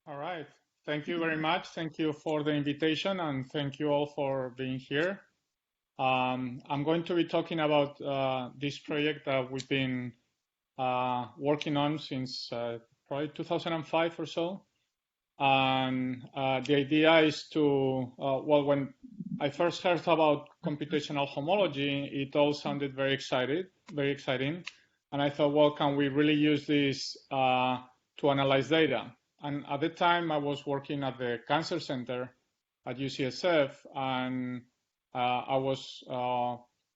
All right. Thank you very much. Thank you for the invitation and thank you all for being here. I'm going to be talking about this project that we've been working on since probably 2005 or so. And the idea is to, well, when I first heard about computational homology, it all sounded very exciting. And I thought, well, can we really use this to analyze data? And at the time, I was working at the Cancer Center at UCSF, and I was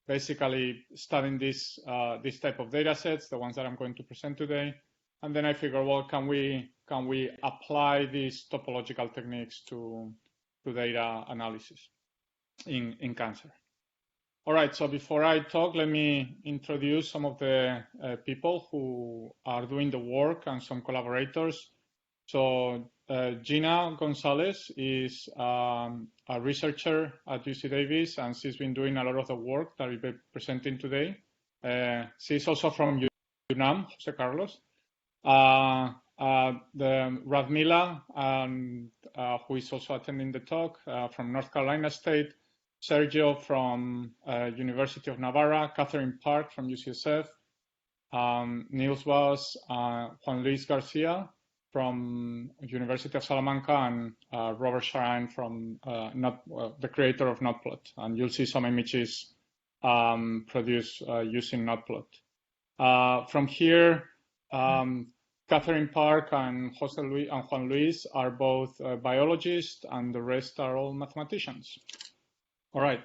basically studying this type of data sets, the ones that I'm going to present today. And then I figured, well, can we apply these topological techniques to data analysis in cancer? All right, so before I talk, let me introduce some of the people who are doing the work and some collaborators. So Gina Gonzalez is a researcher at UC Davis, and she's been doing a lot of the work that we'll be presenting today. She's also from UNAM, Jose Carlos. The Radmila, who is also attending the talk, from North Carolina State, Sergio from University of Navarra, Catherine Park from UCSF, Niels Vaz, Juan Luis Garcia from University of Salamanca, and Robert Sharain from the creator of Notplot. And you'll see some images produced using Notplot. From here, Catherine Park and Juan Luis are both biologists, and the rest are all mathematicians. All right.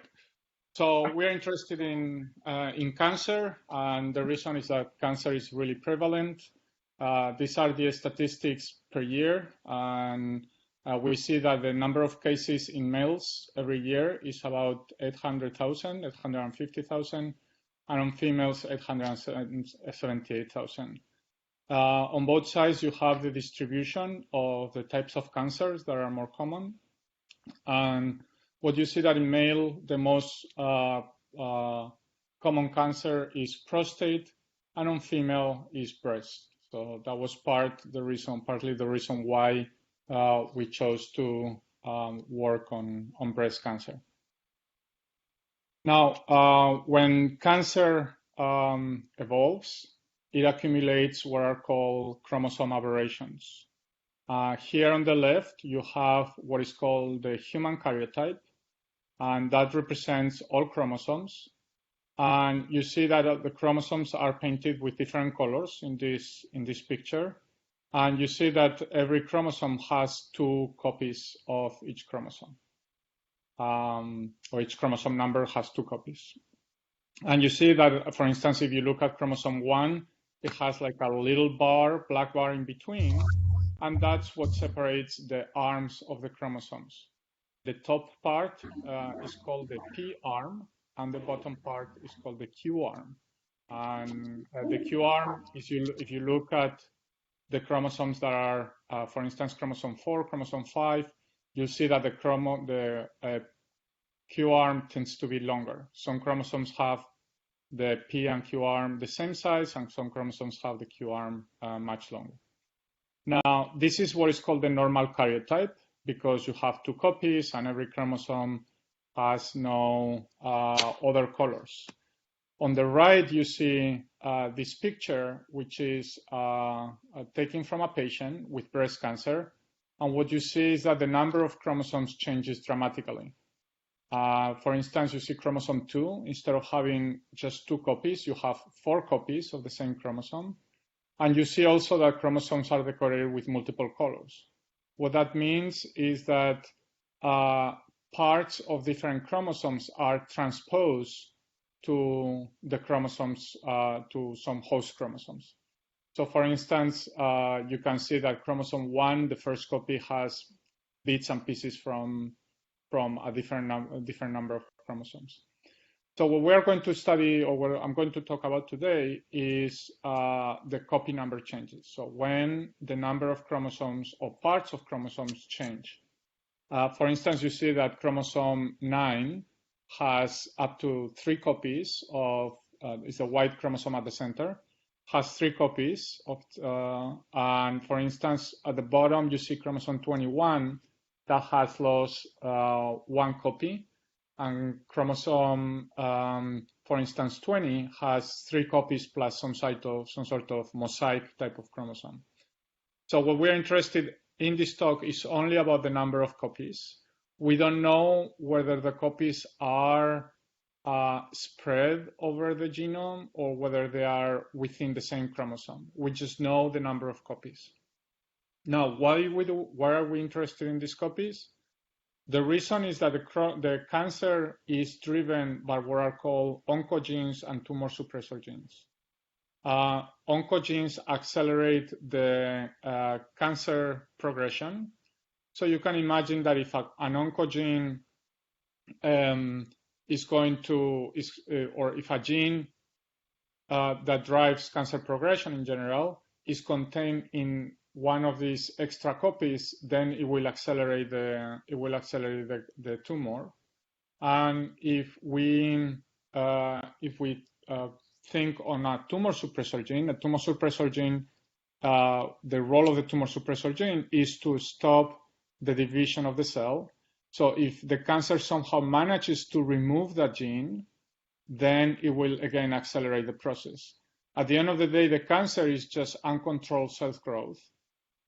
So we're interested in cancer, and the reason is that cancer is really prevalent. These are the statistics per year, and we see that the number of cases in males every year is about 800,000, 850,000, and on females, 878,000. On both sides, you have the distribution of the types of cancers that are more common. And what you see that in male, the most common cancer is prostate, and on female is breast. So that was partly the reason why we chose to work on breast cancer. Now, when cancer evolves, it accumulates what are called chromosome aberrations. Here on the left, you have what is called the human karyotype, and that represents all chromosomes. And you see that the chromosomes are painted with different colors in this picture. And you see that every chromosome has 2 copies of each chromosome, or each chromosome number has 2 copies. And you see that, for instance, if you look at chromosome 1, it has like a little black bar in between, and that's what separates the arms of the chromosomes. The top part is called the P arm, and the bottom part is called the Q arm. And the Q arm, if you look at the chromosomes that are, for instance, chromosome 4, chromosome 5, you'll see that the Q arm tends to be longer. Some chromosomes have the P and Q arm the same size, and some chromosomes have the Q arm much longer. Now, this is what is called the normal karyotype, because you have 2 copies and every chromosome has no other colors. On the right, you see this picture, which is taken from a patient with breast cancer. And what you see is that the number of chromosomes changes dramatically. For instance, you see chromosome 2, instead of having just 2 copies, you have 4 copies of the same chromosome. And you see also that chromosomes are decorated with multiple colors. What that means is that parts of different chromosomes are transposed to the chromosomes, to some host chromosomes. So for instance, you can see that chromosome 1, the first copy, has bits and pieces from a different number of chromosomes. So what we're going to study, or what I'm going to talk about today, is the copy number changes. So when the number of chromosomes or parts of chromosomes change. For instance, you see that chromosome 9 has up to 3 copies of, is a white chromosome at the center, has 3 copies of, and for instance, at the bottom you see chromosome 21 that has lost 1 copy, and chromosome, for instance, 20 has 3 copies plus some sort of mosaic type of chromosome. So what we're interested in this talk is only about the number of copies. We don't know whether the copies are spread over the genome or whether they are within the same chromosome. We just know the number of copies. Now, why are we interested in these copies? The reason is that the cancer is driven by what are called oncogenes and tumor suppressor genes. Oncogenes accelerate the cancer progression. So you can imagine that if an oncogene or if a gene that drives cancer progression in general is contained in one of these extra copies, then it will accelerate the tumor. And if we think on a tumor suppressor gene, the role of the tumor suppressor gene is to stop the division of the cell. So if the cancer somehow manages to remove that gene, then it will again accelerate the process. At the end of the day, the cancer is just uncontrolled cell growth.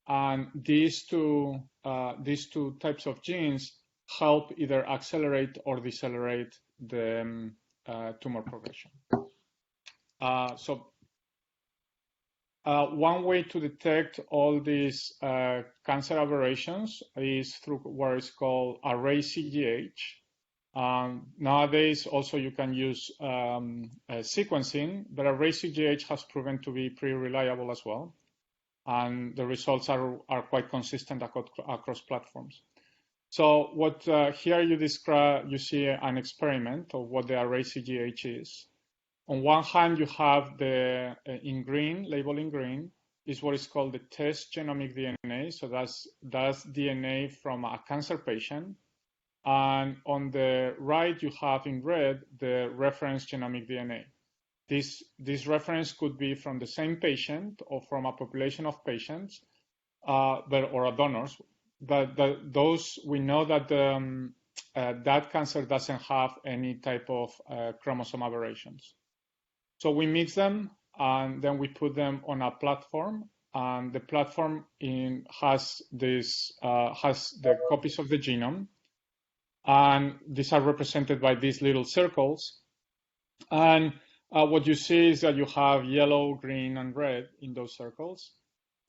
And these two types of genes help either accelerate or decelerate the tumor progression. One way to detect all these cancer aberrations is through what is called array CGH. Nowadays, also you can use sequencing, but array CGH has proven to be pretty reliable as well. And the results are quite consistent across platforms. So what here you see an experiment of what the array CGH is. On one hand, you have the in green, labeled in green, is what is called the test genomic DNA. So that's DNA from a cancer patient. And on the right, you have in red the reference genomic DNA. This reference could be from the same patient or from a population of patients, or donors. But those we know that that cancer doesn't have any type of chromosome aberrations. So we mix them and then we put them on a platform, and the platform has the copies of the genome, and these are represented by these little circles. And what you see is that you have yellow, green, and red in those circles.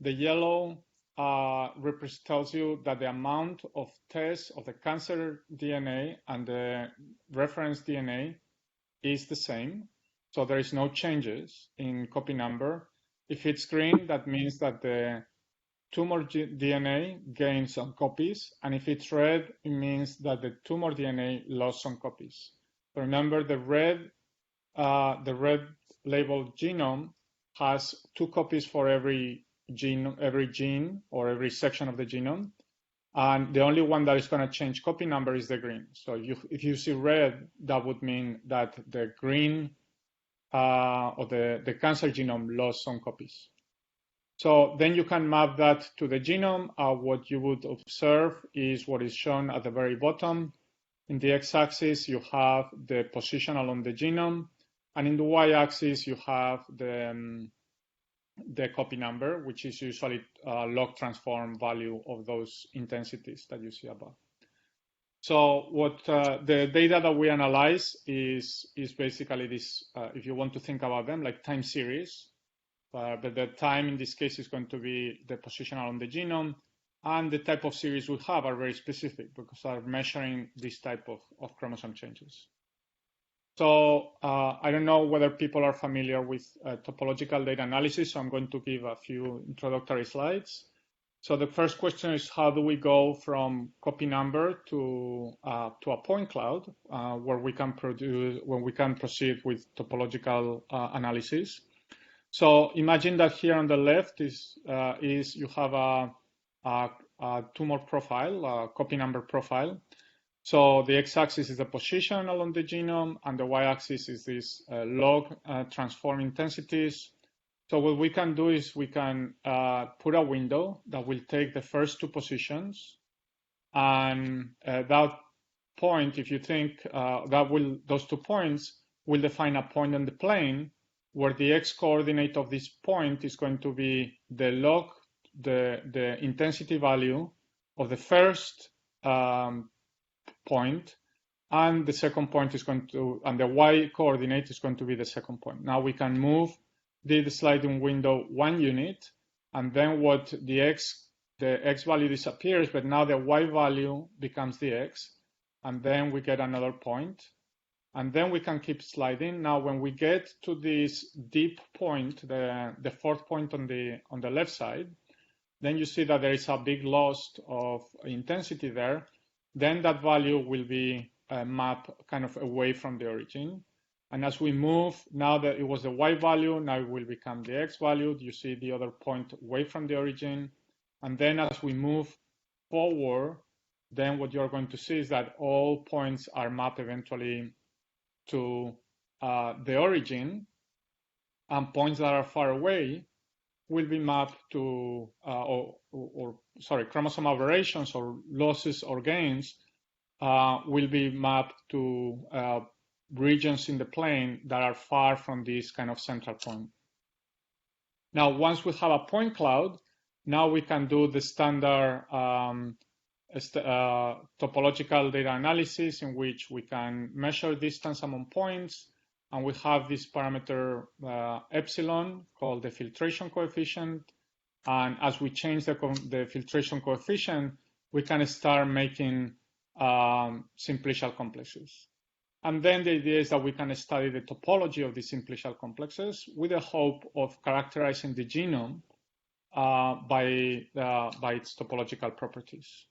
The yellow tells you that the amount of tests of the cancer DNA and the reference DNA is the same. So there is no changes in copy number. If it's green, that means that the tumor DNA gained some copies. And if it's red, it means that the tumor DNA lost some copies. Remember, the red labeled genome has 2 copies for every gene or every section of the genome. And the only one that is going to change copy number is the green. So if you see red, that would mean that the green or the cancer genome lost some copies. So then you can map that to the genome. What you would observe is what is shown at the very bottom. In the x-axis, you have the position along the genome. And in the y-axis, you have the copy number, which is usually a log transform value of those intensities that you see above. So what the data that we analyze is basically this, if you want to think about them, like time series. But the time in this case is going to be the position along the genome, and the type of series we have are very specific because are measuring this type of chromosome changes. So I don't know whether people are familiar with topological data analysis, so I'm going to give a few introductory slides. So the first question is, how do we go from copy number to a point cloud where we can proceed with topological analysis? So imagine that here on the left is you have a tumor profile, a copy number profile. So the x-axis is the position along the genome, and the y-axis is this log transform intensities. So what we can do is we can put a window that will take the first two positions, and that point, if you think those 2 points will define a point on the plane where the x-coordinate of this point is going to be the log, the intensity value of the first point, and the second point is going to, and the y-coordinate is going to be the second point. Now we can move the sliding window 1 unit, and then what the x value disappears, but now the y value becomes the x, and then we get another point, and then we can keep sliding. Now, when we get to this deep point, the fourth point on the left side, then you see that there is a big loss of intensity there. Then that value will be mapped kind of away from the origin. And as we move, now that it was the y value, now it will become the x value. You see the other point away from the origin. And then as we move forward, then what you're going to see is that all points are mapped eventually to the origin, and points that are far away will be mapped to, chromosome aberrations or losses or gains will be mapped to regions in the plane that are far from this kind of central point. Now, once we have a point cloud, now we can do the standard topological data analysis, in which we can measure distance among points, and we have this parameter epsilon called the filtration coefficient. And as we change the filtration coefficient, we can start making simplicial complexes. And then the idea is that we can study the topology of these simplicial complexes with the hope of characterizing the genome by its topological properties.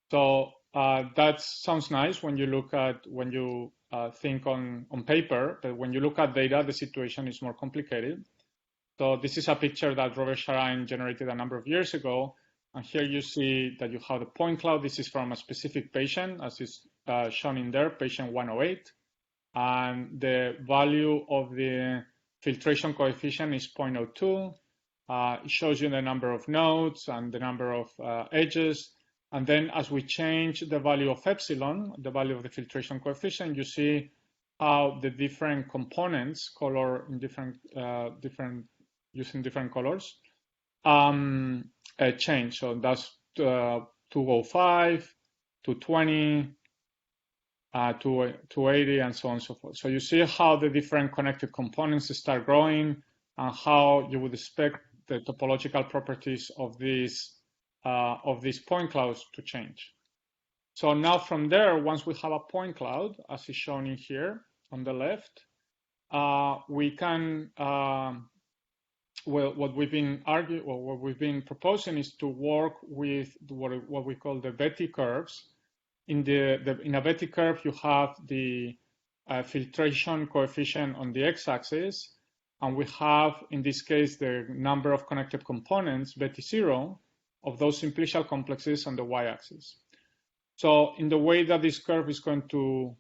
So that sounds nice when you look at, when you think on paper, but when you look at data, the situation is more complicated. So this is a picture that Robert Sharain generated a number of years ago. And here you see that you have the point cloud. This is from a specific patient, as is shown in there, patient 108. And the value of the filtration coefficient is 0.02. It shows you the number of nodes and the number of edges. And then as we change the value of epsilon, the value of the filtration coefficient, you see how the different components color in using different colors change. So that's 205, 220, 280, and so on and so forth. So you see how the different connected components start growing, and how you would expect the topological properties of these point clouds to change. So now from there, once we have a point cloud, as is shown in here on the left, we can, what we've been proposing is to work with what we call the Betti curves. In a Betti curve, you have the filtration coefficient on the x-axis, and we have, in this case, the number of connected components, Betti 0, of those simplicial complexes on the y-axis. So in the way that this curve is going to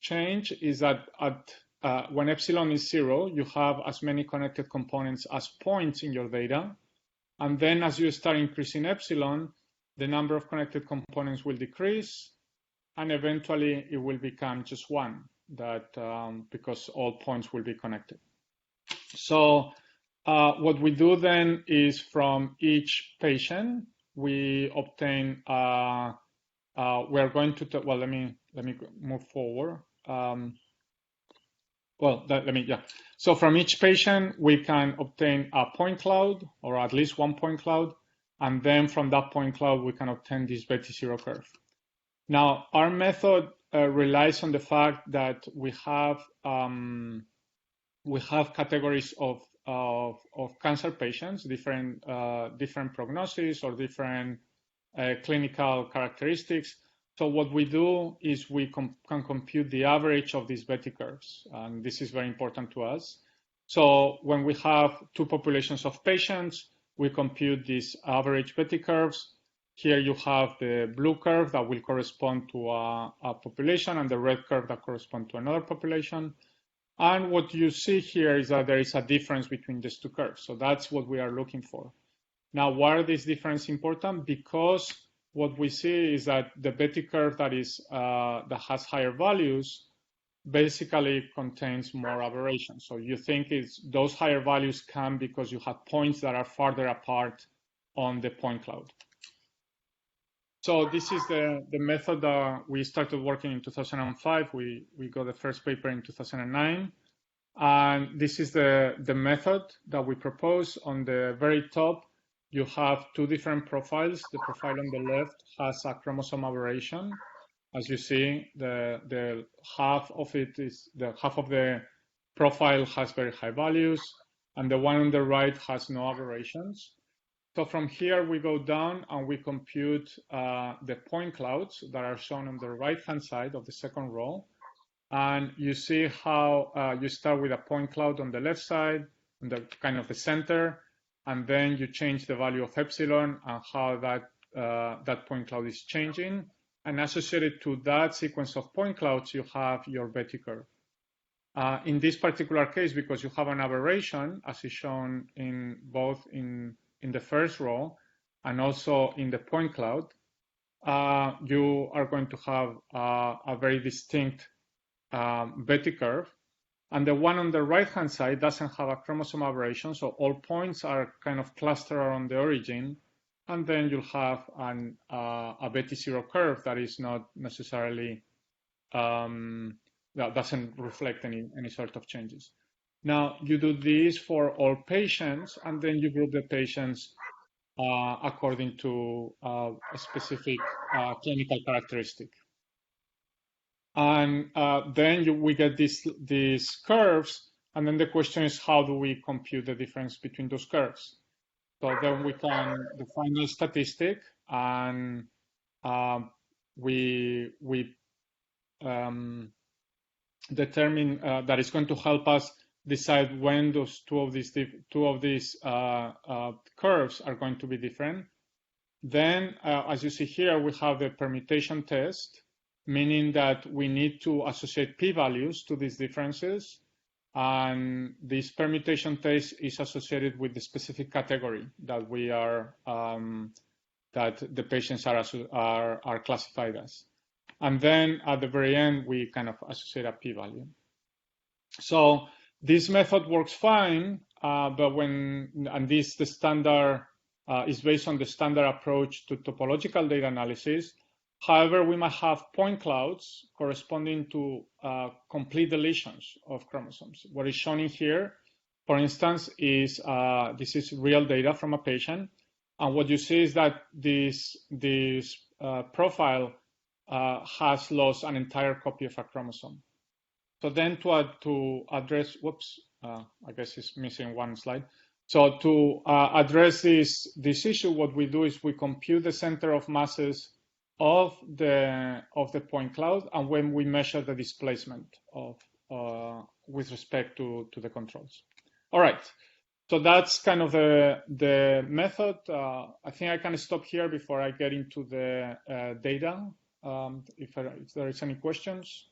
change is that when epsilon is 0, you have as many connected components as points in your data. And then as you start increasing epsilon, the number of connected components will decrease, and eventually it will become just one, because all points will be connected. So what we do then is, from each patient, we obtain, we're going to, let me move forward. So from each patient, we can obtain a point cloud, or at least one point cloud. And then from that point cloud, we can obtain this Betti 0 curve. Now, our method relies on the fact that we have categories of cancer patients, different prognosis or different clinical characteristics. So what we do is we can compute the average of these Betti curves, and this is very important to us. So when we have two populations of patients, we compute these average Betti curves. Here you have the blue curve that will correspond to a population, and the red curve that corresponds to another population. And what you see here is that there is a difference between these two curves. So that's what we are looking for. Now, why are these differences important? Because what we see is that the Betti curve that has higher values basically contains more aberrations. So you think those higher values come because you have points that are farther apart on the point cloud. So this is the method that we started working in 2005. We got the first paper in 2009. And this is the method that we propose. On the very top, you have two different profiles. The profile on the left has a chromosome aberration. As you see, the half of the profile has very high values, and the one on the right has no aberrations. So from here, we go down and we compute the point clouds that are shown on the right-hand side of the second row. And you see how you start with a point cloud on the left side, in the kind of the center, and then you change the value of epsilon and how that point cloud is changing. And associated to that sequence of point clouds, you have your Betti curve. In this particular case, because you have an aberration, as is shown in both in the first row and also in the point cloud, you are going to have a very distinct Betti curve. And the one on the right-hand side doesn't have a chromosome aberration, so all points are kind of clustered around the origin. And then you'll have a Betti zero curve that is not necessarily, that doesn't reflect any sort of changes. Now, you do this for all patients, and then you group the patients according to a specific clinical characteristic. And then we get these curves, and then the question is, how do we compute the difference between those curves? So then we can define a statistic, and we determine that it's going to help us decide when those two of these curves are going to be different. Then, as you see here, we have the permutation test, meaning that we need to associate p-values to these differences. And this permutation test is associated with the specific category that we are, that the patients are classified as. And then at the very end, we kind of associate a p-value. So this method works fine, but the standard is based on the standard approach to topological data analysis. However, we might have point clouds corresponding to complete deletions of chromosomes. What is shown in here, for instance, is this is real data from a patient. And what you see is that this profile has lost an entire copy of a chromosome. So then to address, I guess it's missing one slide. So to address this issue, what we do is we compute the center of masses of the point cloud, and when we measure the displacement of with respect to the controls. All right, so that's kind of the method. I think I can stop here before I get into the data. If there is any questions.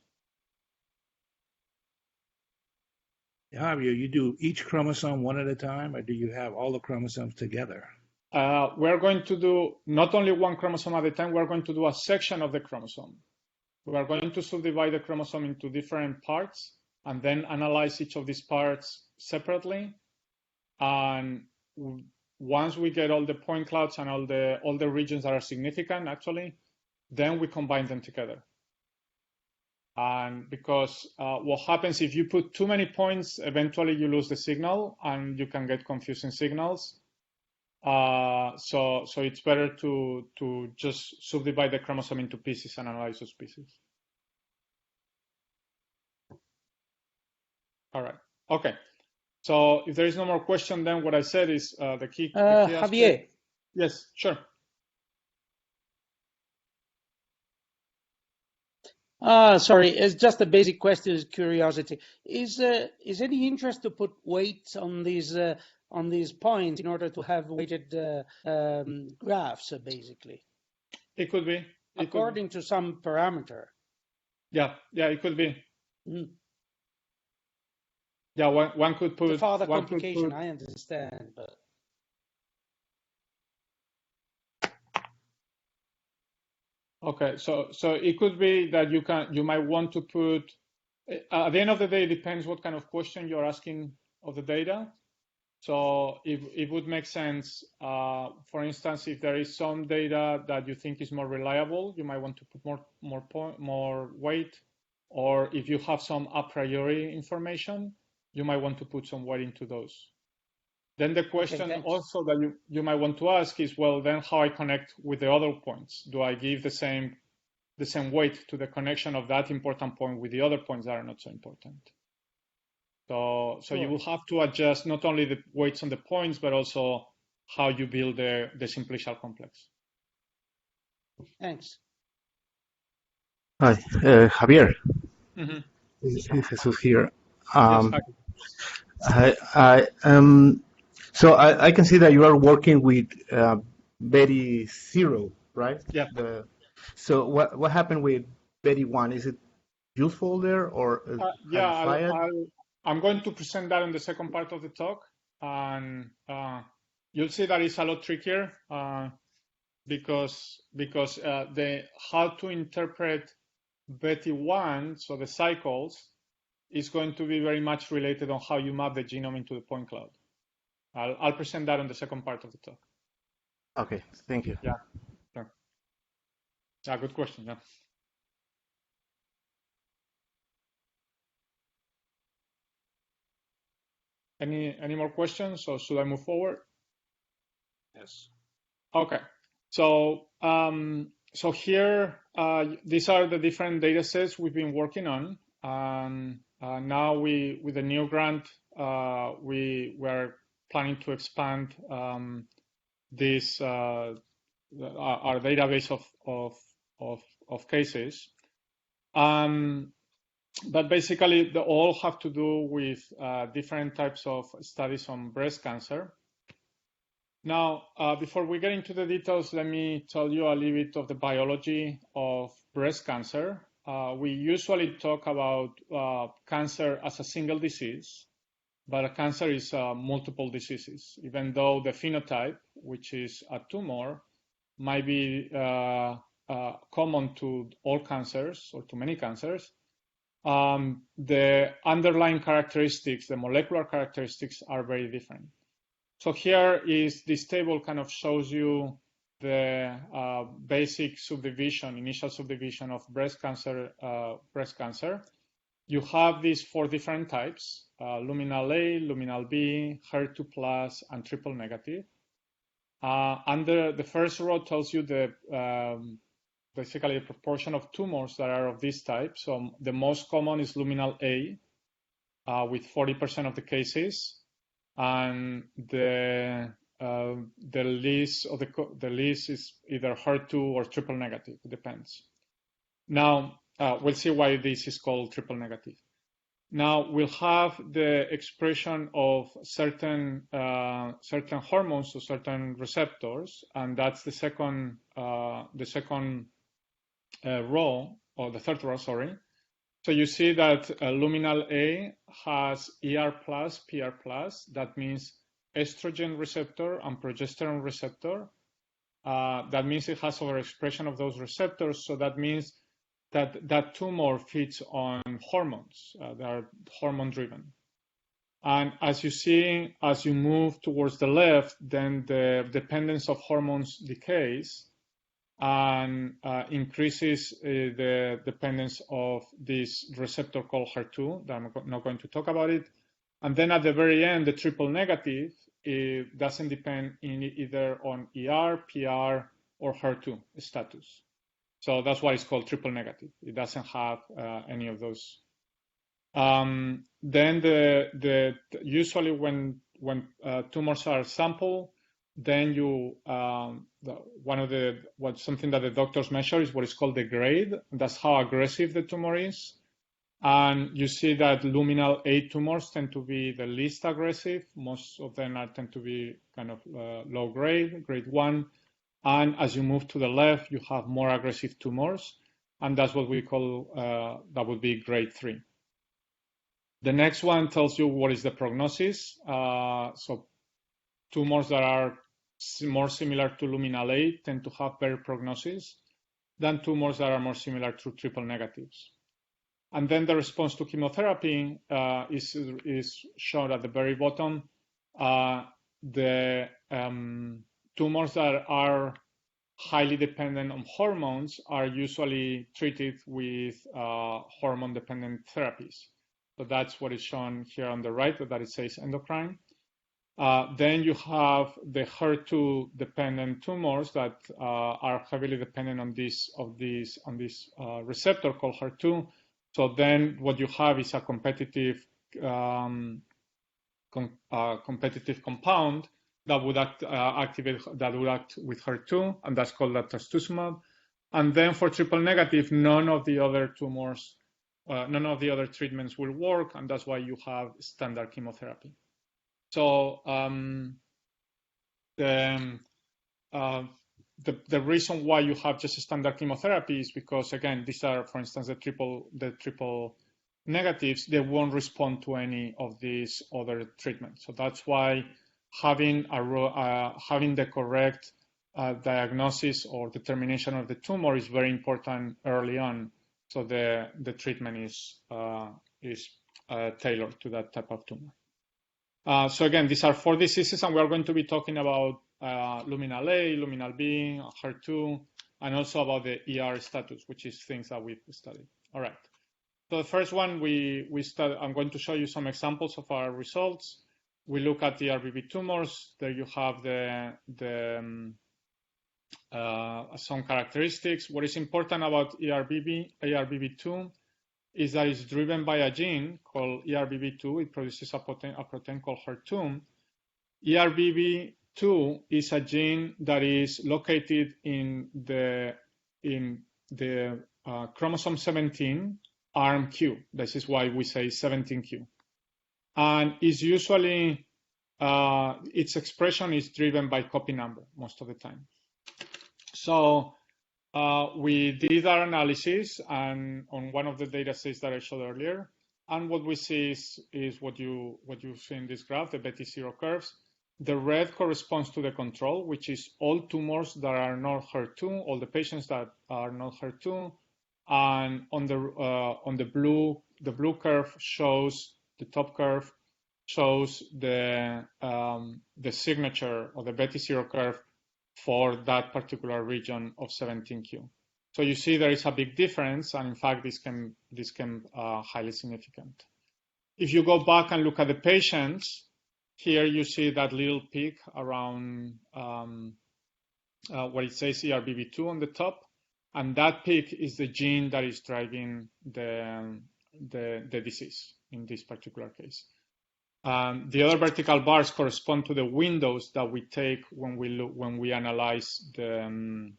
Javier, you do each chromosome one at a time, or do you have all the chromosomes together? We're going to do not only one chromosome at a time, we're going to do a section of the chromosome. We are going to subdivide the chromosome into different parts and then analyze each of these parts separately. And once we get all the point clouds and all the regions that are significant, actually, then we combine them together. And because what happens if you put too many points, eventually you lose the signal and you can get confusing signals. So it's better to just subdivide the chromosome into pieces and analyze those pieces. All right. Okay. So if there is no more question, then what I said is the key. Javier. Yes, sure. Sorry, it's just a basic question, curiosity. Is any interest to put weights on these points in order to have weighted graphs, basically? It could be. According to some parameter. Yeah, it could be. Mm. Yeah, one could put The further one could complication, put. I understand, but Okay, so it could be that you might want to put at the end of the day, it depends what kind of question you're asking of the data. So it would make sense, for instance, if there is some data that you think is more reliable, you might want to put more weight, or if you have some a priori information, you might want to put some weight into those. Then the question okay, also that you might want to ask is, well, then how I connect with the other points? Do I give the same weight to the connection of that important point with the other points that are not so important? So sure. you will have to adjust not only the weights on the points, but also how you build the simplicial complex. Thanks. Hi, Javier. Mm-hmm. Jesus here. Yes. So I can see that you are working with Betti 0, right? Yeah. So what happened with Betti 1? Is it useful there, or have you tried it? I'm going to present that in the second part of the talk, and you'll see that it's a lot trickier because the how to interpret Betti 1, so the cycles, is going to be very much related on how you map the genome into the point cloud. I'll present that in the second part of the talk. Okay, thank you. Yeah. Yeah, good question. Yeah. Any more questions, or should I move forward? Yes. Okay. So here, these are the different data sets we've been working on. Now with the new grant, we're planning to expand this our database of cases. But basically, they all have to do with different types of studies on breast cancer. Now, before we get into the details, let me tell you a little bit of the biology of breast cancer. We usually talk about cancer as a single disease, but cancer is multiple diseases, even though the phenotype, which is a tumor, might be common to all cancers or to many cancers. The underlying characteristics, the molecular characteristics, are very different. So here is this table kind of shows you the basic subdivision, initial subdivision of breast cancer. You have these 4 different types: luminal A, luminal B, HER2 plus, and triple negative. Under the first row tells you the basically the proportion of tumors that are of this type. So the most common is luminal A, with 40% of the cases, and the least is either HER2 or triple negative. It depends. Now we'll see why this is called triple negative. Now we'll have the expression of certain hormones or certain receptors, and that's the second row, or the third row, sorry. So you see that luminal A has ER plus, PR plus. That means estrogen receptor and progesterone receptor. That means it has overexpression of those receptors. So that means that tumor feeds on hormones that are hormone driven. And as you see, as you move towards the left, then the dependence of hormones decays and increases the dependence of this receptor called HER2, that I'm not going to talk about it. And then at the very end, the triple negative, it doesn't depend either on ER, PR, or HER2 status. So that's why it's called triple negative. It doesn't have any of those. Then usually when tumors are sampled, then something that the doctors measure is what is called the grade. That's how aggressive the tumor is. And you see that luminal A tumors tend to be the least aggressive. Most of them tend to be kind of low grade, grade 1. And as you move to the left, you have more aggressive tumors. And that's what we call, that would be grade 3. The next one tells you what is the prognosis. So tumors that are more similar to luminal A tend to have better prognosis than tumors that are more similar to triple negatives. And then the response to chemotherapy is shown at the very bottom. The tumors that are highly dependent on hormones are usually treated with hormone-dependent therapies. So that's what is shown here on the right, that it says endocrine. Then you have the HER2-dependent tumors that are heavily dependent on this receptor called HER2. So then what you have is a competitive compound that would act with HER2, and that's called trastuzumab. And then for triple negative, none of the other treatments will work, and that's why you have standard chemotherapy. So the reason why you have just standard chemotherapy is because, again, these are, for instance, the triple negatives. They won't respond to any of these other treatments. So that's why having the correct diagnosis or determination of the tumor is very important early on. So the treatment is tailored to that type of tumor. So again, these are 4 diseases, and we are going to be talking about luminal A, luminal B, HER2, and also about the ER status, which is things that we've studied. All right. So the first one, I'm going to show you some examples of our results. We look at the ERBB tumors. There you have some characteristics. What is important about ERBB2 is that it's driven by a gene called ERBB2. It produces a protein called HER2. ERBB2 is a gene that is located in the chromosome 17, arm Q. This is why we say 17q. And is usually, its expression is driven by copy number most of the time. So we did our analysis and on one of the data sets that I showed earlier. And what we see is what you see in this graph, the Betti zero curves. The red corresponds to the control, which is all tumors that are not HER2, all the patients that are not HER2. And on the blue curve shows, the top curve shows the signature of the Betti zero curve for that particular region of 17q. So you see there is a big difference, and in fact this can highly significant. If you go back and look at the patients, here you see that little peak around where it says ERBB2 on the top, and that peak is the gene that is driving the disease in this particular case. The other vertical bars correspond to the windows that we take when we analyze the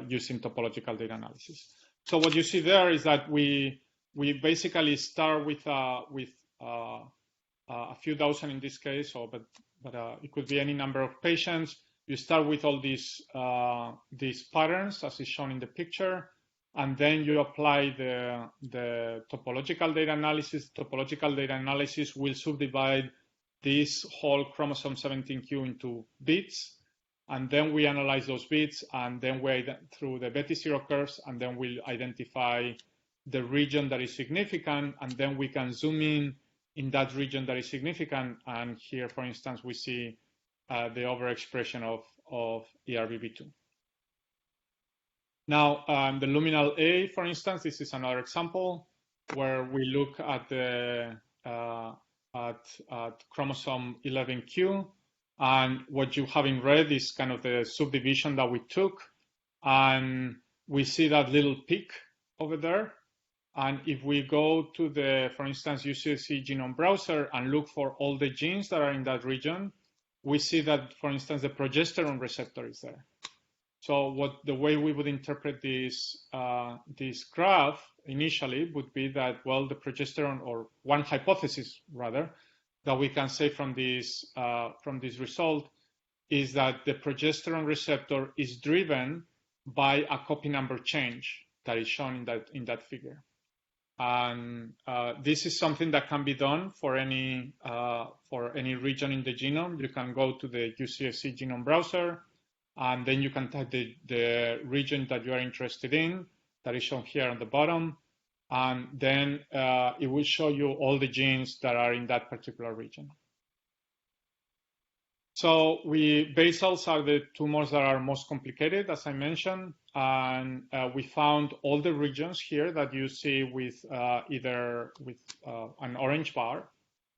using topological data analysis. So what you see there is that we basically start with a few dozen in this case, but it could be any number of patients. You start with all these patterns as is shown in the picture, and then you apply the topological data analysis. Topological data analysis will subdivide this whole chromosome 17q into bits, and then we analyze those bits, and then we through the Betti zero curves, and then we'll identify the region that is significant, and then we can zoom in that region that is significant. And here, for instance, we see the overexpression of ERBB2. Now, the luminal A, for instance, this is another example where we look at the at chromosome 11q, and what you have in red is kind of the subdivision that we took, and we see that little peak over there. And if we go to the, for instance, UCSC genome browser and look for all the genes that are in that region, we see that, for instance, the progesterone receptor is there. So the way we would interpret this graph initially would be that, well, the progesterone, or one hypothesis rather, that we can say from this result is that the progesterone receptor is driven by a copy number change that is shown in that figure. And this is something that can be done for any region in the genome. You can go to the UCSC genome browser, and then you can type the region that you are interested in, that is shown here on the bottom, and then it will show you all the genes that are in that particular region. So basals are the tumors that are most complicated, as I mentioned, and we found all the regions here that you see with either with an orange bar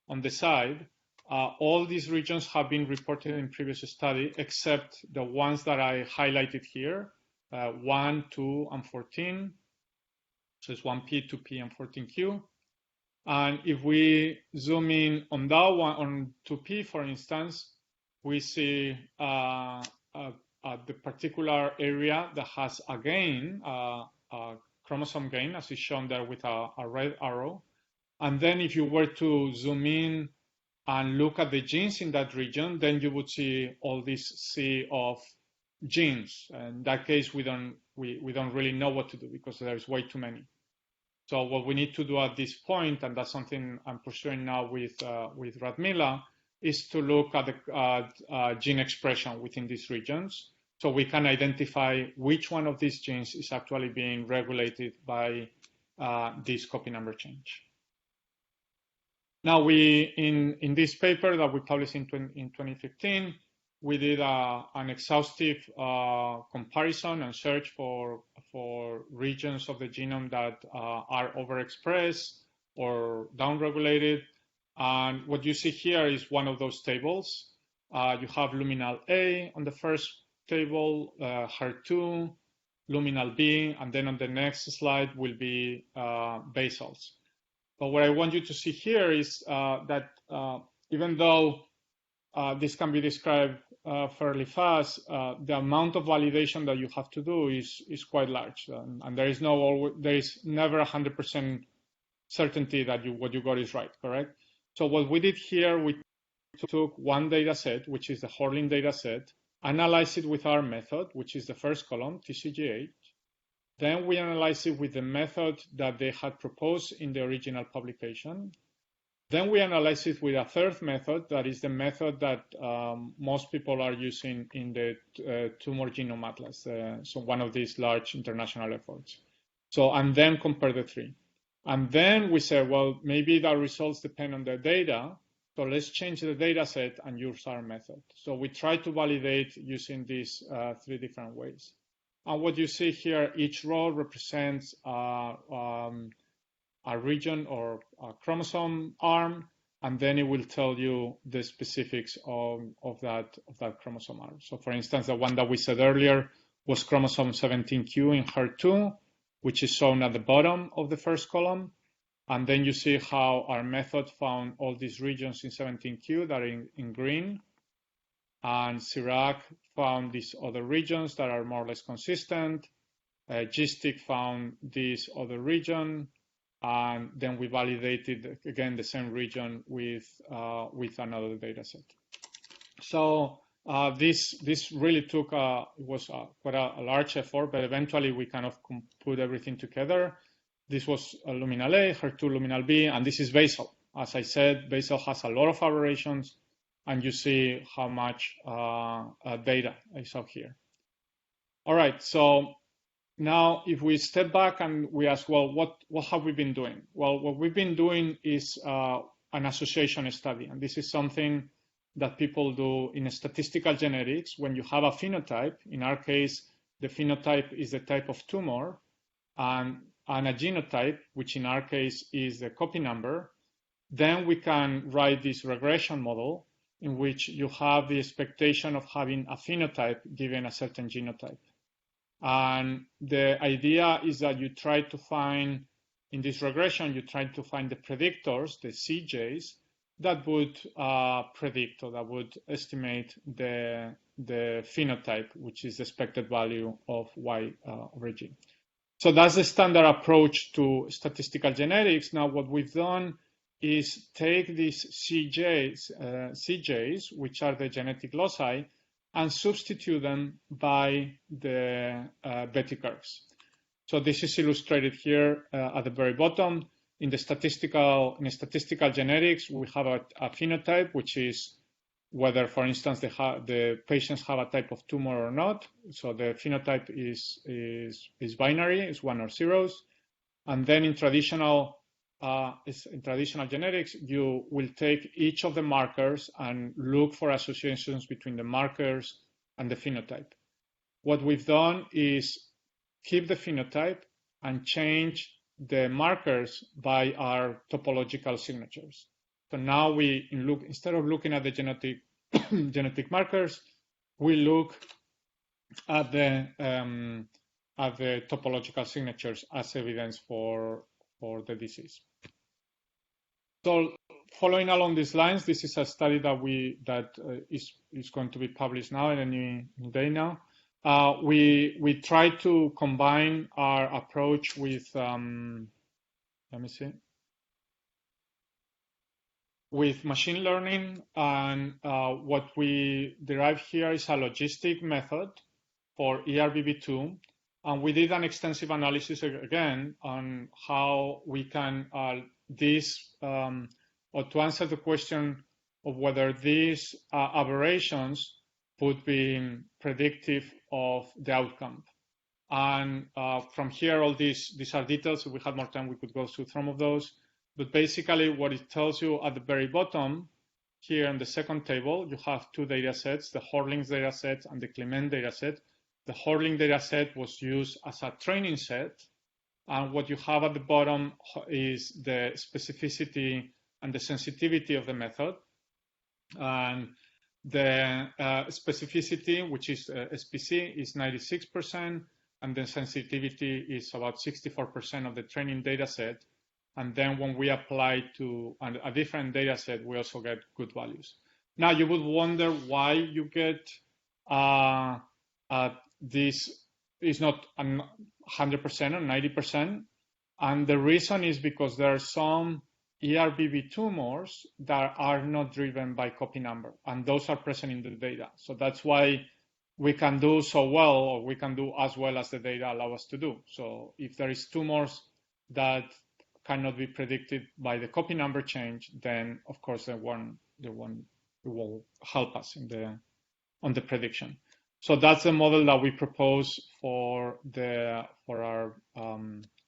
on the side. All these regions have been reported in previous study, except the ones that I highlighted here, 1, 2, and 14. So it's 1P, 2P, and 14Q. And if we zoom in on that one, on 2P, for instance, we see the particular area that has a gain, a chromosome gain, as is shown there with a red arrow. And then if you were to zoom in and look at the genes in that region, then you would see all this sea of genes. In that case, we don't really know what to do because there's way too many. So what we need to do at this point, and that's something I'm pursuing now with Radmila, is to look at the gene expression within these regions, so we can identify which one of these genes is actually being regulated by this copy number change. Now, in this paper that we published in 2015, we did an exhaustive comparison and search for regions of the genome that are overexpressed or downregulated. And what you see here is one of those tables. You have luminal A on the first table, HER2, luminal B, and then on the next slide will be basals. But what I want you to see here is that even though this can be described fairly fast, the amount of validation that you have to do is quite large, and there is never 100% certainty that what you got is right, correct? So what we did here, we took one data set, which is the Horlin data set, analyzed it with our method, which is the first column, TCGH. Then we analyzed it with the method that they had proposed in the original publication. Then we analyzed it with a third method, that is the method that most people are using in the Tumor Genome Atlas, so one of these large international efforts. So, and then compare the three. And then we said, well, maybe the results depend on the data, so let's change the data set and use our method. So we try to validate using these three different ways. And what you see here, each row represents a region or a chromosome arm, and then it will tell you the specifics of that chromosome arm. So for instance, the one that we said earlier was chromosome 17q in HER2, which is shown at the bottom of the first column. And then you see how our method found all these regions in 17q that are in green. And Sirac found these other regions that are more or less consistent. GSTIC found this other region. And then we validated, again, the same region with another data set. So this really took, it was quite a large effort, but eventually we kind of put everything together. This was luminal A, HER2 luminal B, and this is basal. As I said, basal has a lot of aberrations, and you see how much data is up here. All right, so now if we step back and we ask, well, what have we been doing? Well, what we've been doing is an association study, and this is something that people do in statistical genetics. When you have a phenotype, in our case, the phenotype is the type of tumor, and a genotype, which in our case is the copy number, then we can write this regression model in which you have the expectation of having a phenotype given a certain genotype. And the idea is that you try to find, in this regression, you try to find the predictors, the CJs, that would predict or that would estimate the phenotype, which is the expected value of Y over G. So that's the standard approach to statistical genetics. Now, what we've done is take these CJs, which are the genetic loci, and substitute them by the Betti curves. So this is illustrated here at the very bottom. In statistical genetics, we have a phenotype, which is whether, for instance, the patients have a type of tumor or not. So the phenotype is binary, it's 1 or 0s. And then in traditional genetics, you will take each of the markers and look for associations between the markers and the phenotype. What we've done is keep the phenotype and change the markers by our topological signatures. So now instead of looking at the genetic markers, we look at the topological signatures as evidence for the disease. So following along these lines, this is a study that is going to be published now in any day now. We try to combine our approach with with machine learning, and what we derive here is a logistic method for ERBB2, and we did an extensive analysis again on how we can or to answer the question of whether these aberrations would be predictive of the outcome. And from here, all these are details. If we had more time, we could go through some of those. But basically, what it tells you at the very bottom, here in the second table, you have two data sets, the Horling's data set and the Clement data set. The Horling data set was used as a training set. And what you have at the bottom is the specificity and the sensitivity of the method. And the specificity, which is SPC, is 96%, and the sensitivity is about 64% of the training data set. And then when we apply to a different data set, we also get good values. Now, you would wonder why you get this is not 100% or 90%. And the reason is because there are some ERBB tumors that are not driven by copy number, and those are present in the data. So that's why we can do so well, or we can do as well as the data allow us to do. So if there is tumors that cannot be predicted by the copy number change, then of course the one will help us on the prediction. So that's the model that we propose for our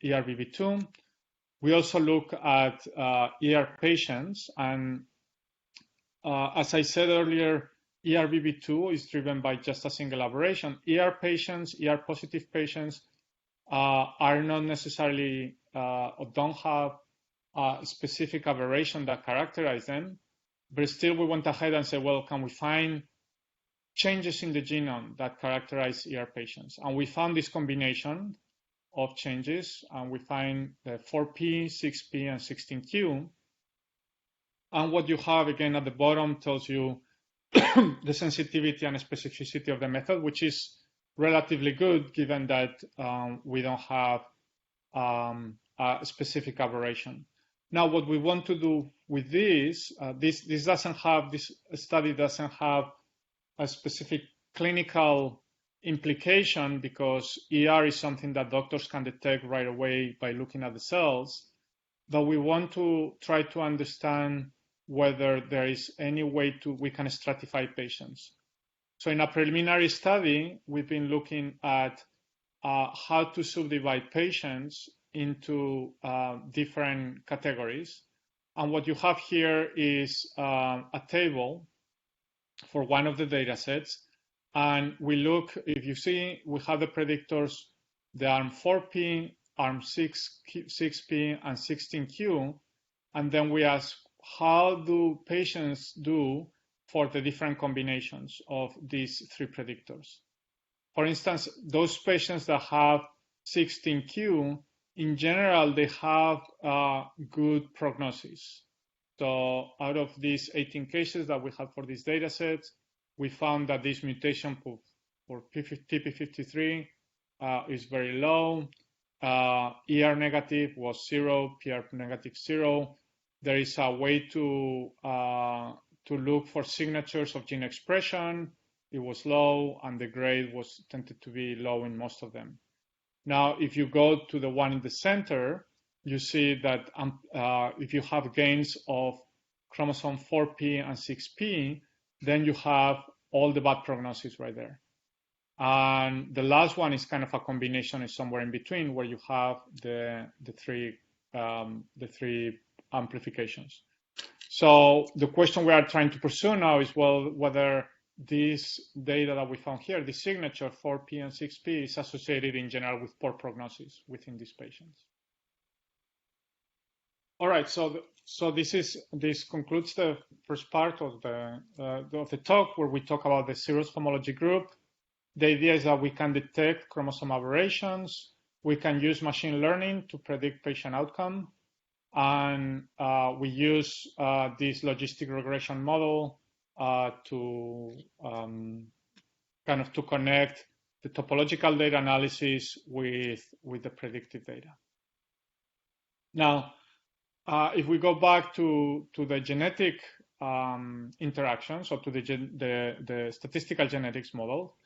ERBB2. We also look at ER patients, and as I said earlier, ERBB2 is driven by just a single aberration. ER patients, ER positive patients, are not necessarily or don't have a specific aberration that characterize them, but still we went ahead and said, well, can we find changes in the genome that characterize ER patients? And we found this combination of changes, and we find the 4P, 6P, and 16Q. And what you have again at the bottom tells you the sensitivity and specificity of the method, which is relatively good given that we don't have a specific aberration. Now, what we want to do with this study doesn't have a specific clinical implication, because ER is something that doctors can detect right away by looking at the cells, but we want to try to understand whether there is any way we can stratify patients. So in a preliminary study, we've been looking at how to subdivide patients into different categories. And what you have here is a table for one of the data sets. And we look, if you see, we have the predictors, the arm 4P, arm 6P, and 16Q. And then we ask, how do patients do for the different combinations of these three predictors? For instance, those patients that have 16Q, in general, they have good prognosis. So out of these 18 cases that we had for these data sets, we found that this mutation for TP53 is very low. ER negative was 0, PR negative 0. There is a way to look for signatures of gene expression. It was low, and the grade tended to be low in most of them. Now, if you go to the one in the center, you see that if you have gains of chromosome 4p and 6p, then you have all the bad prognosis right there. And the last one is kind of a combination, is somewhere in between, where you have the three amplifications. So the question we are trying to pursue now is, well, whether this data that we found here, the signature 4p and 6p, is associated in general with poor prognosis within these patients. All right, so this concludes the first part of the talk, where we talk about the serious homology group. The idea is that we can detect chromosome aberrations. We can use machine learning to predict patient outcome. And we use this logistic regression model to connect the topological data analysis with the predictive data. Now, if we go back to the genetic interactions, or to the statistical genetics model,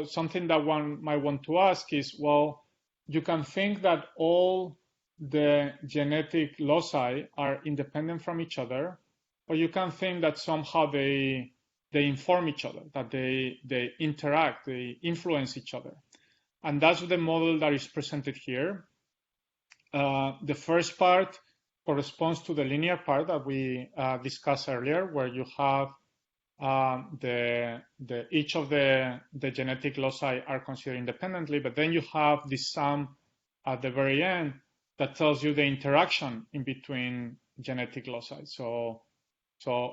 something that one might want to ask is, well, you can think that all the genetic loci are independent from each other, or you can think that somehow they inform each other, that they interact, they influence each other. And that's the model that is presented here. The first part corresponds to the linear part that we discussed earlier, where you have each of the genetic loci are considered independently, but then you have this sum at the very end that tells you the interaction in between genetic loci. So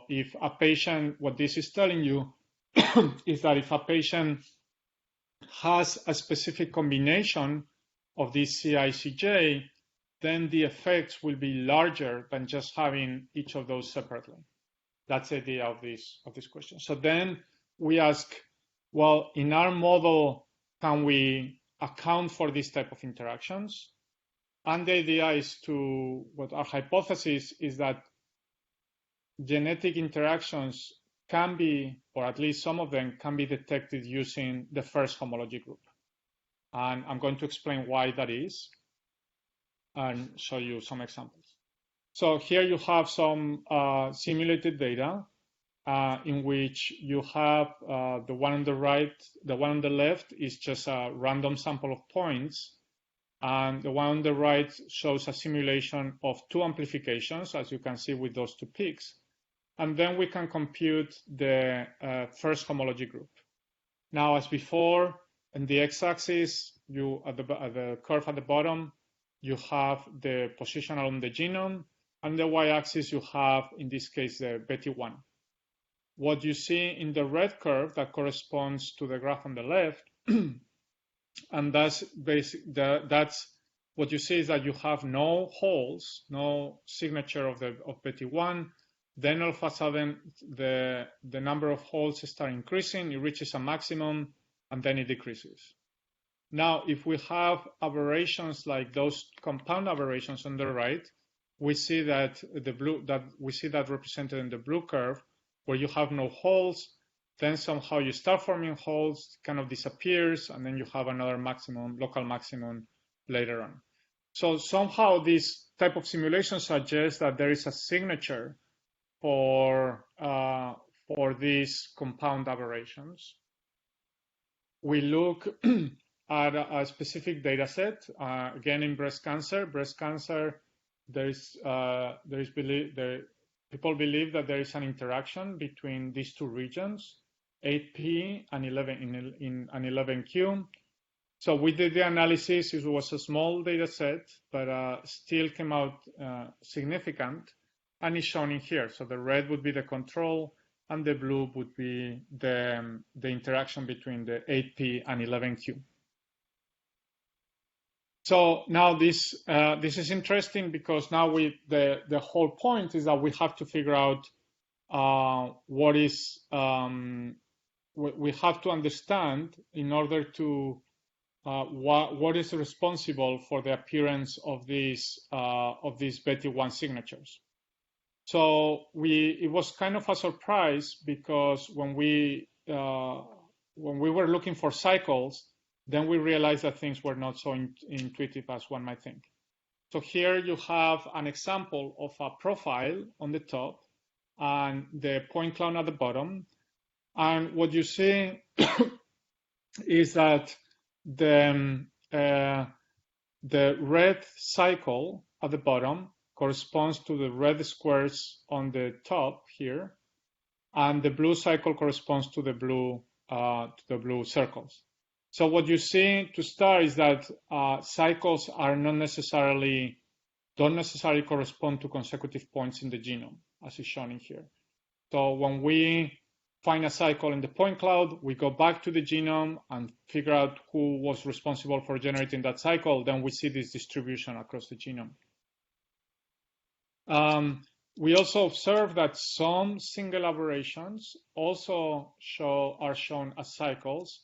if a patient, what this is telling you is that if a patient has a specific combination of this CI/CJ, then the effects will be larger than just having each of those separately. That's the idea of this question. So then we ask, well, in our model, can we account for this type of interactions? And the idea is what our hypothesis is that genetic interactions can be, or at least some of them can be detected using the first homology group. And I'm going to explain why that is and show you some examples. So here you have some simulated data in which you have the one on the right, the one on the left is just a random sample of points. And the one on the right shows a simulation of two amplifications, as you can see with those two peaks. And then we can compute the first homology group. Now, as before, in the x-axis, at the curve at the bottom, you have the position along the genome, and the y-axis you have, in this case, the Betti one. What you see in the red curve that corresponds to the graph on the left, and that's what you see is that you have no holes, no signature of Betti one. Then all of a sudden, the number of holes start increasing. It reaches a maximum, and then it decreases. Now, if we have aberrations like those compound aberrations on the right, we see that represented in the blue curve, where you have no holes. Then somehow you start forming holes, kind of disappears, and then you have another maximum, local maximum later on. So somehow this type of simulation suggests that there is a signature for these compound aberrations. We look at a specific data set, again in breast cancer. Breast cancer, people believe that there is an interaction between these two regions, 8p and 11q. So we did the analysis. It was a small data set, but still came out significant, and is shown in here. So the red would be the control, and the blue would be the interaction between the 8p and 11q. So now this is interesting, because now the whole point is that we have to figure out what is we have to understand in order to what is responsible for the appearance of these Betti one signatures. So it was kind of a surprise, because when we were looking for cycles, then we realized that things were not so intuitive as one might think. So here you have an example of a profile on the top and the point cloud at the bottom. And what you see is that the red cycle at the bottom corresponds to the red squares on the top here, and the blue cycle corresponds to the blue circles. So what you see to start is that cycles don't necessarily correspond to consecutive points in the genome, as is shown in here. So when we find a cycle in the point cloud, we go back to the genome and figure out who was responsible for generating that cycle. Then we see this distribution across the genome. We also observe that some single aberrations also are shown as cycles.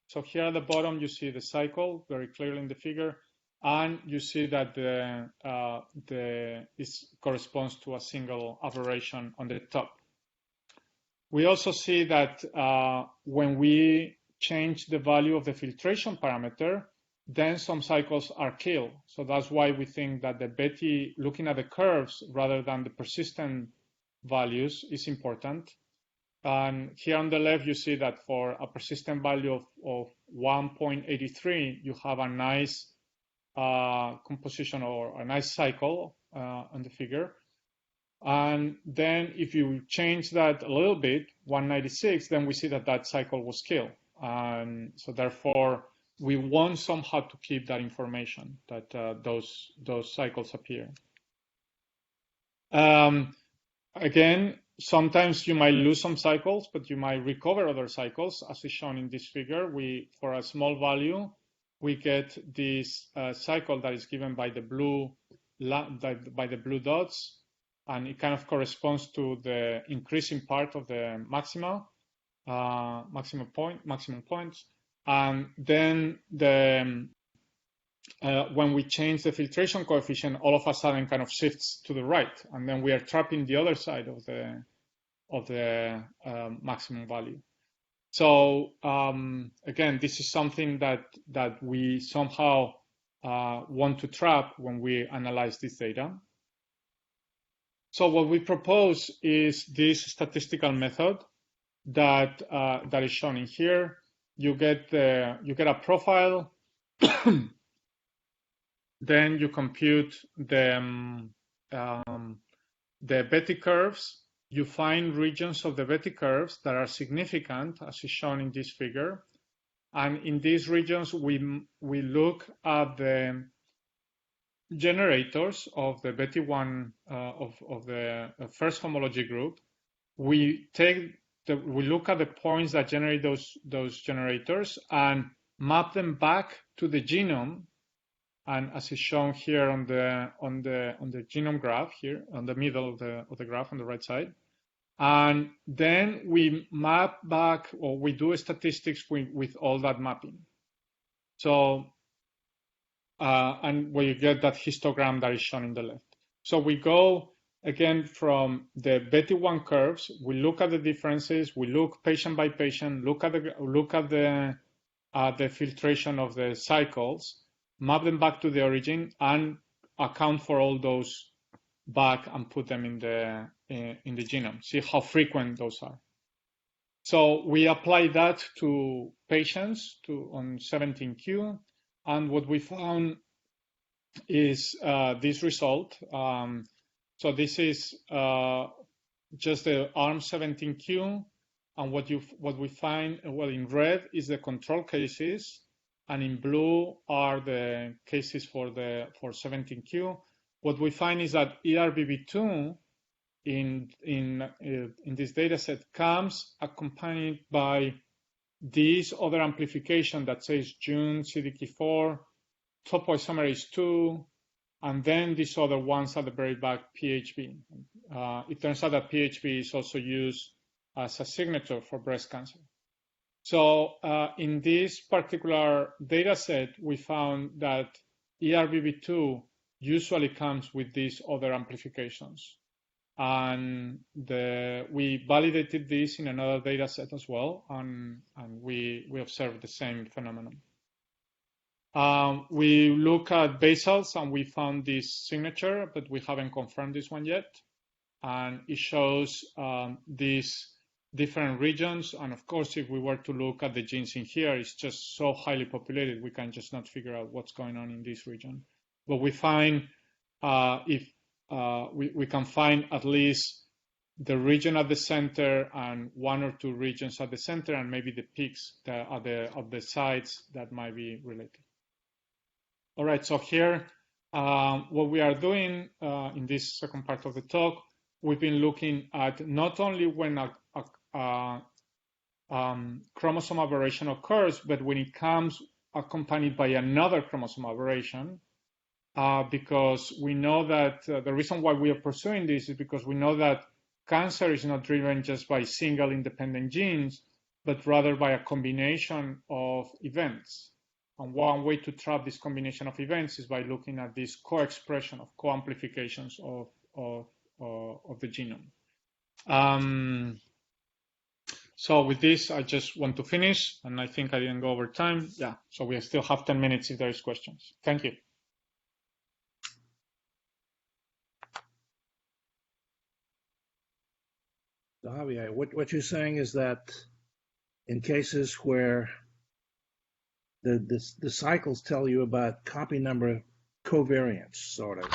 So here at the bottom, you see the cycle very clearly in the figure, and you see that this corresponds to a single aberration on the top. We also see that when we change the value of the filtration parameter, then some cycles are killed. So that's why we think that the Betti, looking at the curves rather than the persistent values, is important. And here on the left, you see that for a persistent value of 1.83, you have a nice composition or a nice cycle on the figure. And then if you change that a little bit, 196, then we see that that cycle was killed. And so therefore, we want somehow to keep that information that those cycles appear. Again, sometimes you might lose some cycles, but you might recover other cycles, as is shown in this figure. For a small value, we get this cycle that is given by the blue dots, and it kind of corresponds to the increasing part of the maximum points. And then when we change the filtration coefficient, all of a sudden kind of shifts to the right, and then we are trapping the other side of the maximum value. So again, this is something that we somehow want to trap when we analyze this data. So what we propose is this statistical method that is shown in here. You get a profile, then you compute the Betti curves. You find regions of the Betti curves that are significant, as is shown in this figure. And in these regions, we look at the generators of the Betti one of the first homology group. We look at the points that generate those generators and map them back to the genome. And as is shown here on the genome graph here, on the middle of the graph on the right side. And then we map back, or we do statistics with all that mapping. So, and where you get that histogram that is shown in the left. So we go again from the Betti one curves. We look at the differences. We look patient by patient. Look at the filtration of the cycles. Map them back to the origin and account for all those back and put them in the genome. See how frequent those are. So we apply that to patients on 17q, and what we found is this result. So this is just the ARM 17q, and what we find, well, in red is the control cases, and in blue are the cases for 17q. What we find is that ERBB2 in this data set comes accompanied by this other amplification that says June CDK4, topoisomerase 2, and then these other ones at the very back, PHB. It turns out that PHB is also used as a signature for breast cancer. So in this particular data set, we found that ERBB2 usually comes with these other amplifications. And we validated this in another data set as well, and we observed the same phenomenon. We look at basals and we found this signature, but we haven't confirmed this one yet. And it shows these different regions. And of course, if we were to look at the genes in here, it's just so highly populated, we can just not figure out what's going on in this region. But we find we can find at least the region at the center and one or two regions at the center, and maybe the peaks of the sides that might be related. All right, so here, what we are doing in this second part of the talk, we've been looking at not only when a chromosome aberration occurs, but when it comes accompanied by another chromosome aberration, because we know that the reason why we are pursuing this is because we know that cancer is not driven just by single independent genes, but rather by a combination of events. And one way to trap this combination of events is by looking at this co-expression of co-amplifications of the genome. So with this, I just want to finish, and I think I didn't go over time. Yeah, so we still have 10 minutes if there is questions. Thank you. So Javier, what you're saying is that in cases where the cycles tell you about copy number covariance, sort of.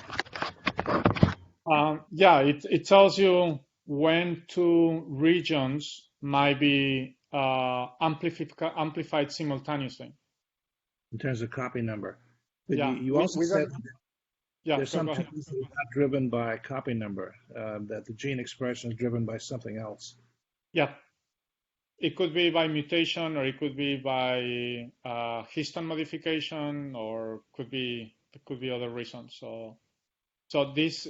Yeah, it tells you when two regions might be amplified simultaneously. In terms of copy number. But yeah, you also said there's some go things that are not driven by copy number, that the gene expression is driven by something else. Yeah. It could be by mutation, or it could be by histone modification, or it could be other reasons. So this,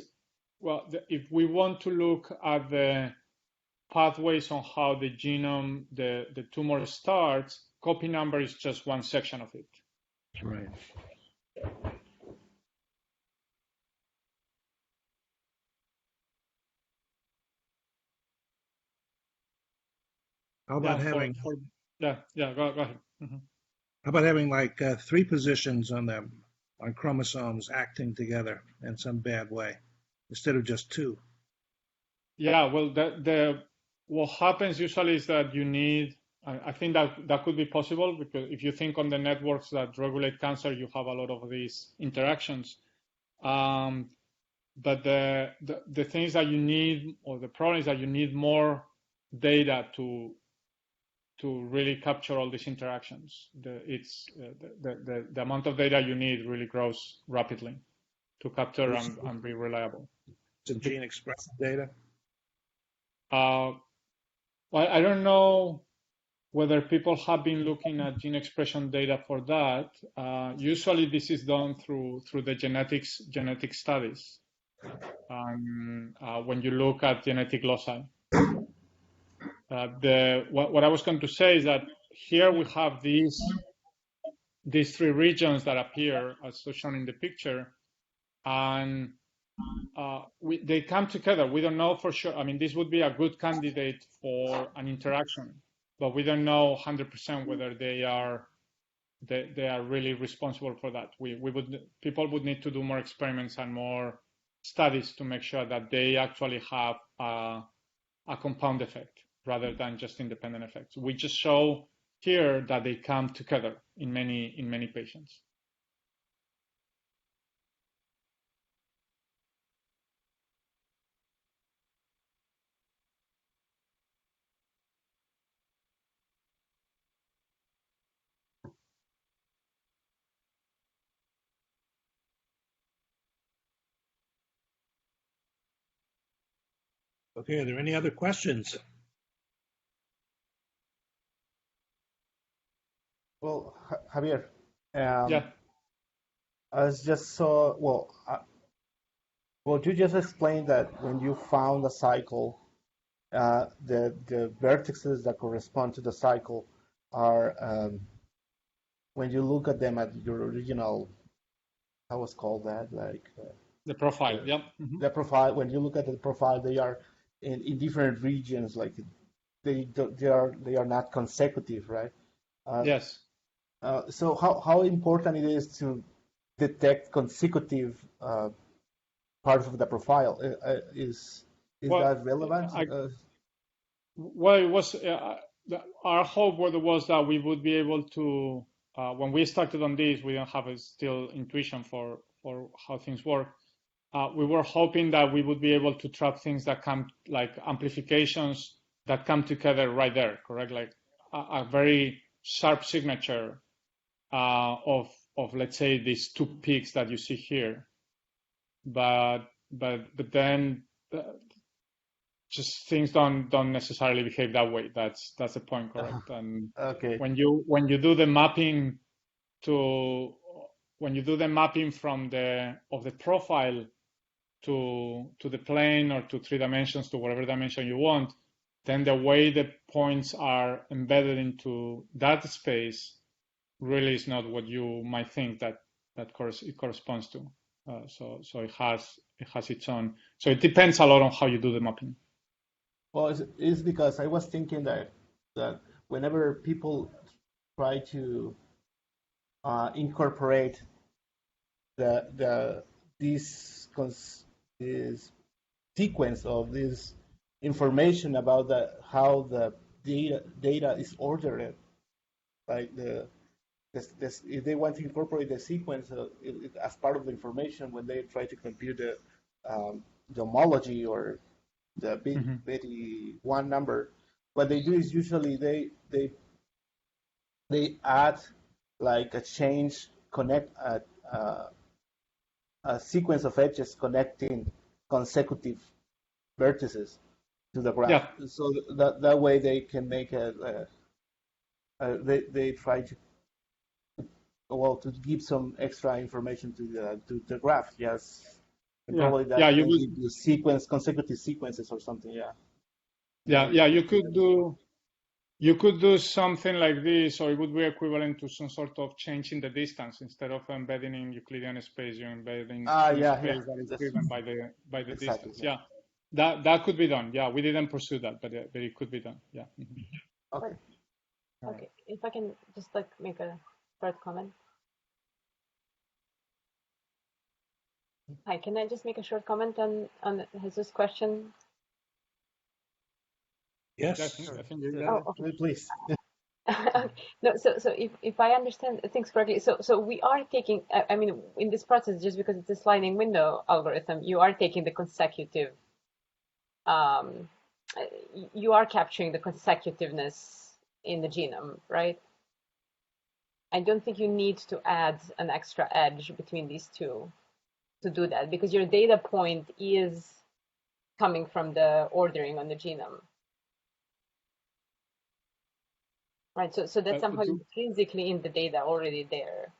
well, if we want to look at the pathways on how the genome, the tumor starts, copy number is just one section of it. Right. How about having? Go ahead. Mm-hmm. How about having like 3 positions on chromosomes acting together in some bad way instead of just 2? Yeah, well, what happens usually is that you need. I think that could be possible, because if you think on the networks that regulate cancer, you have a lot of these interactions. But the things that you need, or the problem is that you need more data to really capture all these interactions. The amount of data you need really grows rapidly to capture and be reliable. Some gene expression data? Well, I don't know whether people have been looking at gene expression data for that. Usually this is done through the genetic studies. When you look at genetic loci. What I was going to say is that here we have these 3 regions that appear as shown in the picture, and they come together. We don't know for sure. I mean, this would be a good candidate for an interaction, but we don't know 100% whether they are really responsible for that. People would need to do more experiments and more studies to make sure that they actually have a compound effect rather than just independent effects. We just show here that they come together in many patients. Okay, are there any other questions? Well, Javier, Yeah. I was just so well, you just explained that when you found a cycle, the vertices that correspond to the cycle are when you look at them at your original, how was called that, like the profile. Yeah. Mm-hmm. The profile. When you look at the profile, they are in different regions. Like they are not consecutive, right? Yes. So how important it is to detect consecutive parts of the profile? Is that relevant? Well, it was our hope was that we would be able to. When we started on this, we didn't have a still intuition for how things work. We were hoping that we would be able to track things that come, like amplifications that come together right there, correct? Like a very sharp signature of let's say these two peaks that you see here, but then just things don't necessarily behave that way. That's the point, correct? And okay. when you do the mapping from the profile to the plane or to 3 dimensions, to whatever dimension you want, then the way the points are embedded into that space really is not what you might think that it corresponds to. So it has its own. So it depends a lot on how you do the mapping. Well, it's because I was thinking that whenever people try to incorporate this sequence of this information about how the data is ordered, like if they want to incorporate the sequence as part of the information when they try to compute the homology or the big Betti one number, what they do is usually they add like a change a sequence of edges connecting consecutive vertices to the graph. Yeah. So that way they can make they try to give some extra information to the graph. Yes. And probably that maybe the consecutive sequences or something. Yeah. You could do something like this, or it would be equivalent to some sort of change in the distance. Instead of embedding in Euclidean space, you're embedding space that is driven by the exactly, distance. Yeah. That could be done. Yeah, we didn't pursue that, but it could be done. Yeah. Okay. Okay. If I can just like make a short comment. Hi, can I just make a short comment on Jesus' question? Yes. I think you're okay. Please. No, so if I understand things correctly, so we are taking, I mean, in this process, just because it's a sliding window algorithm, you are taking the consecutive, you are capturing the consecutiveness in the genome, right? I don't think you need to add an extra edge between these two to do that, because your data point is coming from the ordering on the genome. Right, so that's somehow intrinsically in the data already there.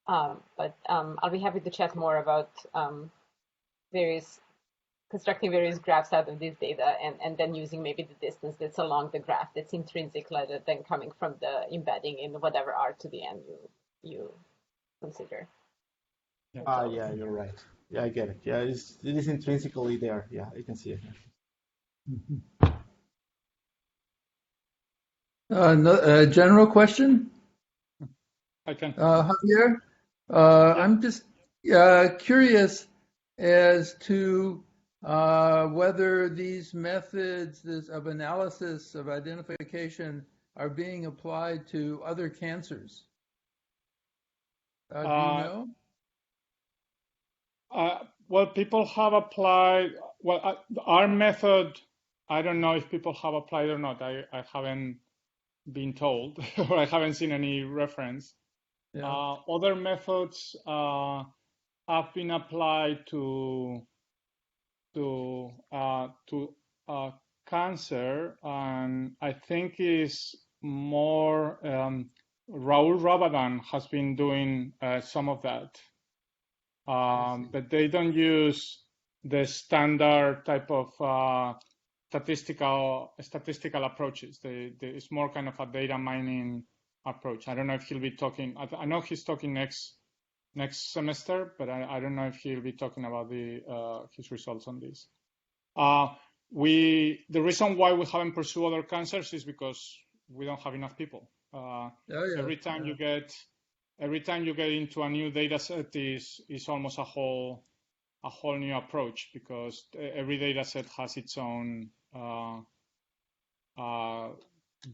But I'll be happy to chat more about constructing various graphs out of this data and then using maybe the distance that's along the graph that's intrinsic rather than coming from the embedding in whatever R to the N you consider. Yeah, you're right. Yeah, I get it. Yeah, it is intrinsically there. Yeah, I can see it. A general question? I can. Javier, I'm just curious as to whether these methods of analysis of identification are being applied to other cancers. Do you know? Well, people have applied. Well, our method, I don't know if people have applied or not. I haven't been told, or I haven't seen any reference. Yeah. Other methods have been applied to cancer, and I think is more Raul Rabadan has been doing some of that. But they don't use the standard type of statistical approaches. It's more kind of a data mining approach. I don't know if he'll be talking. I know he's talking next semester, but I don't know if he'll be talking about his results on this. The reason why we haven't pursued other cancers is because we don't have enough people. Every time you get into a new data set is almost a whole new approach, because every data set has its own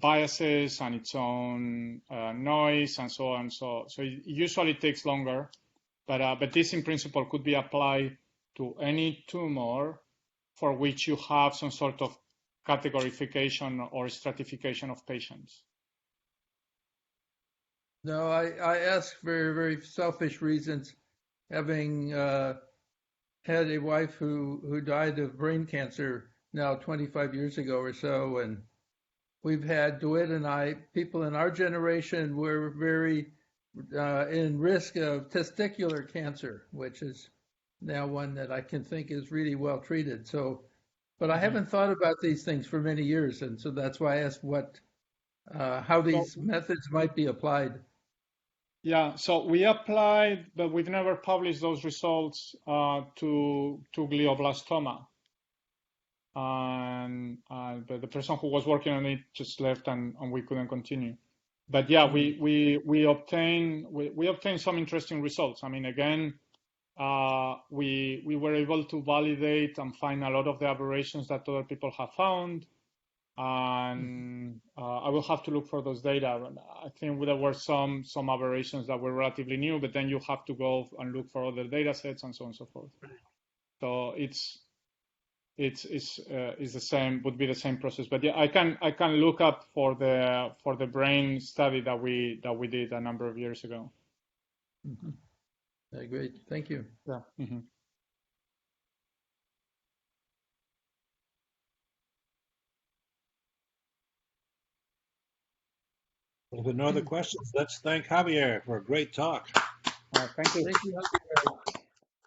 biases and its own noise and so on. So it usually takes longer, but this in principle could be applied to any tumor for which you have some sort of categorification or stratification of patients. No, I ask for very selfish reasons, having had a wife who died of brain cancer now 25 years ago or so, and we've had, DeWitt and I, people in our generation were very in risk of testicular cancer, which is now one that I can think is really well treated. So, but I haven't thought about these things for many years, and so that's why I asked how these methods might be applied. Yeah, so we applied, but we've never published those results to glioblastoma. And the person who was working on it just left, and we couldn't continue. But yeah, we obtained some interesting results. I mean, again, we were able to validate and find a lot of the aberrations that other people have found. And I will have to look for those data. I think there were some aberrations that were relatively new, but then you have to go and look for other data sets and so on and so forth. So it's the same, would be the same process. But yeah, I can look up for the brain study that we did a number of years ago. Mm-hmm. Great, thank you. Yeah. Mm-hmm. Well, if there are no other questions, let's thank Javier for a great talk. Thank you. Thank you, Javier.